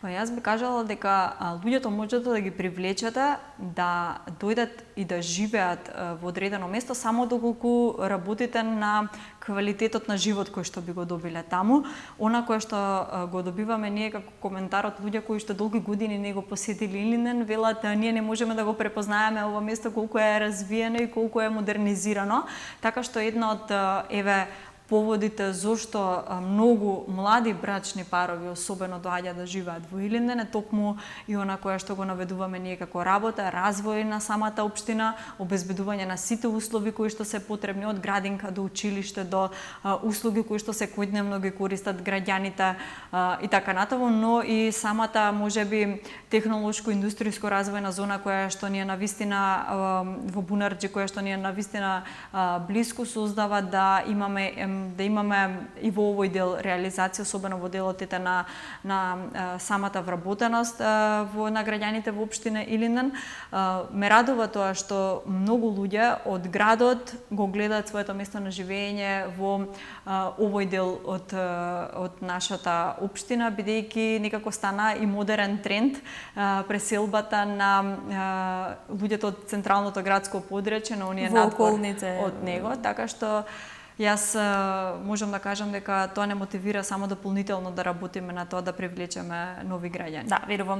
Па јас би кажала дека луѓето можете да ги привлечете да дојдат и да живеат во одредено место само доколку работите на квалитетот на живот кој што би го добиле таму. Она кое што го добиваме ние како коментар од луѓе кои што долги години не го посетили Илинден, велат ние не можеме да го препознаеме ова место колку е развиено и колку е модернизирано, така што една од поводите зошто многу млади брачни парови особено доаѓаат да живеат во Илинден е токму и она кое што го наведуваме ние како работа, развој на самата општина, обезбедување на сите услови кои што се потребни од градинка до училиште до услуги кои што секојдневно ги користат граѓаните и така натаму, но и самата можеби технолошко индустријско развојна зона која што ни е навистина во Бунарџи, која што ни е навистина блиску, создава да имаме и во овој дел реализација, особено во делотите на самата вработеност на граѓаните во општина Илинден. Ме радува тоа што многу луѓе од градот го гледаат своето место на живење во овој дел од нашата општина, бидејќи некако стана и модерен тренд преселбата на луѓето од централното градско подрачје на оние надвор од него, така што јас можам да кажам дека тоа не мотивира само дополнително да работиме на тоа да привлечеме нови граѓани. Да, верувам